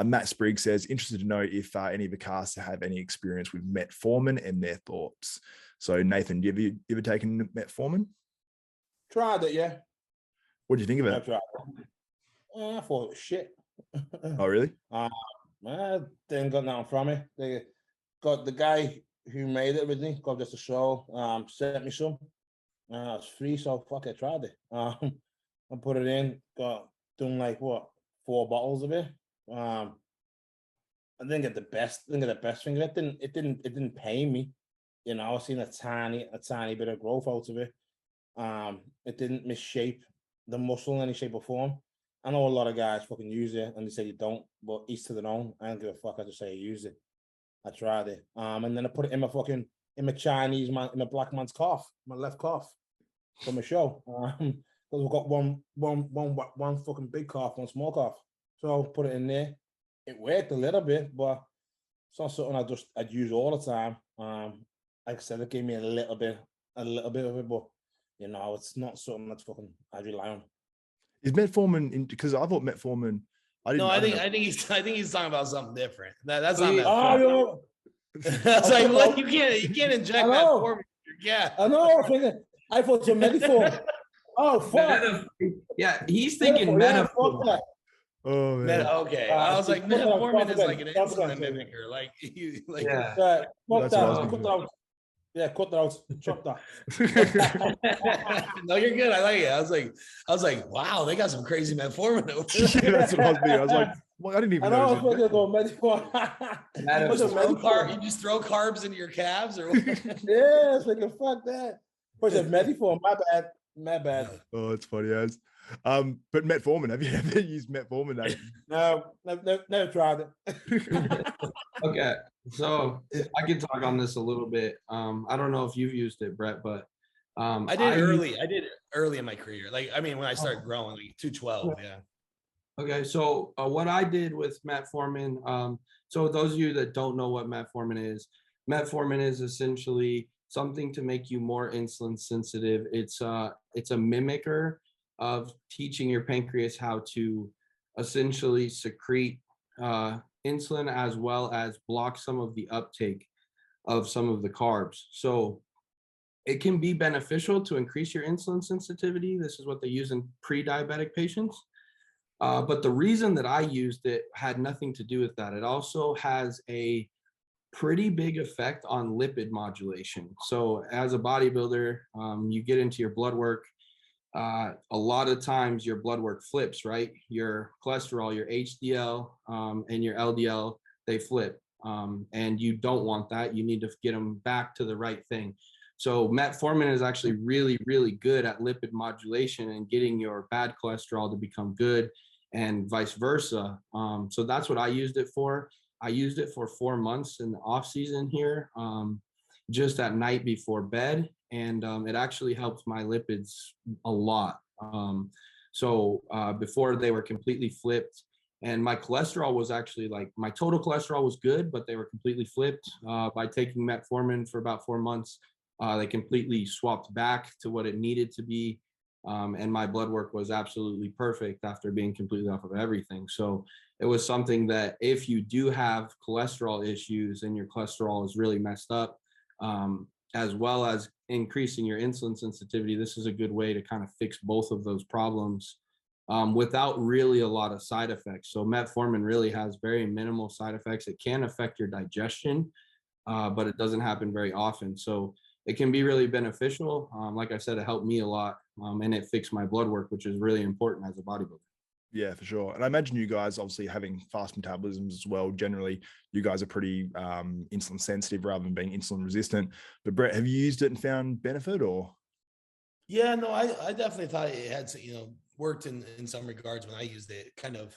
Matt Spriggs says, interested to know if any of the casts have any experience with metformin and their thoughts. So Nathan, have you ever taken metformin? Tried it, yeah. What did you think of it? I tried it. I thought it was shit. Oh, really? I didn't got nothing from it. They got the guy who made it originally, got just a show, sent me some. It's free, so fuck it, tried it. I put it in, got done like what, 4 bottles of it. I didn't get the best thing of it. It didn't pain me. You know, I seen a tiny bit of growth out of it. It didn't misshape the muscle in any shape or form. I know a lot of guys fucking use it and they say you don't, but each to their own. I don't give a fuck. I just say I use it. I tried it. And then I put it in my Chinese man, in my black man's cough, my left cough for my show. Because we've got one fucking big cough, one small cough. So I put it in there. It worked a little bit, but it's not something I'd use all the time. Like I said, it gave me a little bit of it, but you know, it's not something that's fucking I rely on. Is metformin because I thought metformin. I think he's talking about something different. That's not metformin. Oh, I was like, what? You can't inject metformin. Yeah, I know. I thought you Metformin. Oh fuck. Yeah, he's thinking metformin. Oh man. Okay, I was like, metformin is like an insulin mimicker. Like you, like yeah. Cut that out. Chop that. No, you're good. I like it. I was like, wow, they got some crazy metformin over there. Yeah, that's what I was being. I was like, well, I didn't even know. I was going to go Metformin. You just throw carbs into your calves, or what? Yeah, it's like fuck that. What's it, Metformin? My bad. Oh, it's funny as. But metformin, have you ever used metformin? No, never tried it. Okay, so I can talk on this a little bit. I don't know if you've used it, Brett, but I did early in my career. Like, I mean, when I started growing, like 212, yeah. Okay, so what I did with metformin, so those of you that don't know what metformin is essentially something to make you more insulin sensitive. It's a mimicker of teaching your pancreas how to essentially secrete insulin as well as block some of the uptake of some of the carbs. So it can be beneficial to increase your insulin sensitivity. This is what they use in pre-diabetic patients. But the reason that I used it had nothing to do with that. It also has a pretty big effect on lipid modulation. So as a bodybuilder, you get into your blood work. A lot of times your blood work flips, right? Your cholesterol, your HDL, and your LDL, they flip. And you don't want that. You need to get them back to the right thing. So metformin is actually really, really good at lipid modulation and getting your bad cholesterol to become good and vice versa. So that's what I used it for. I used it for 4 months in the off season here, just at night before bed. And it actually helped my lipids a lot. So before they were completely flipped, and my cholesterol was actually like, my total cholesterol was good, but they were completely flipped. By taking metformin for about 4 months, they completely swapped back to what it needed to be. And my blood work was absolutely perfect after being completely off of everything. So it was something that if you do have cholesterol issues and your cholesterol is really messed up, as well as increasing your insulin sensitivity, this is a good way to kind of fix both of those problems without really a lot of side effects. So metformin really has very minimal side effects. It can affect your digestion, but it doesn't happen very often. So it can be really beneficial. Like I said, it helped me a lot, and it fixed my blood work, which is really important as a bodybuilder. Yeah, for sure. And I imagine you guys obviously having fast metabolisms as well. Generally, you guys are pretty insulin sensitive rather than being insulin resistant. But Brett, have you used it and found benefit or? Yeah, no, I definitely thought it had, worked in some regards when I used it. Kind of,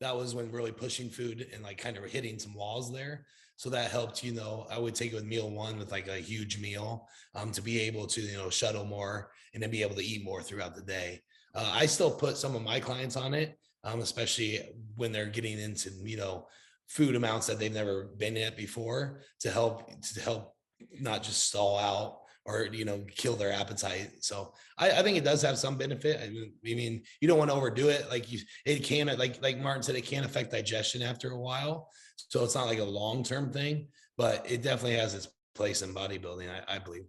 that was when really pushing food and like kind of hitting some walls there. So that helped, I would take it with meal one with like a huge meal to be able to, shuttle more and then be able to eat more throughout the day. I still put some of my clients on it, especially when they're getting into, food amounts that they've never been at before to help not just stall out or, kill their appetite. So I think it does have some benefit. I mean, you don't want to overdo it. It can, like Martin said, it can affect digestion after a while. So it's not like a long-term thing, but it definitely has its place in bodybuilding, I believe.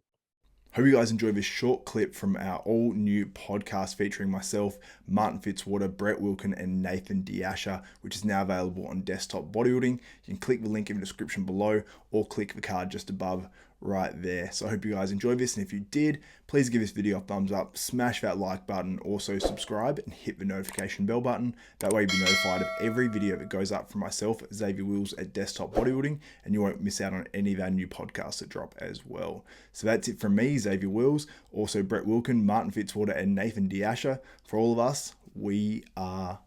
Hope you guys enjoyed this short clip from our all new podcast featuring myself, Martin Fitzwater, Brett Wilkin, and Nathan De Asha, which is now available on Desktop Bodybuilding. You can click the link in the description below or click the card just above right there. So I hope you guys enjoyed this, and if you did, please give this video a thumbs up, smash that like button, also subscribe and hit the notification bell button. That way you'll be notified of every video that goes up from myself, Xavier Wills at Desktop Bodybuilding, and you won't miss out on any of our new podcasts that drop as well. So that's it from me, Xavier Wills, also Brett Wilkin, Martin Fitzwater, and Nathan De Asha. For all of us, we are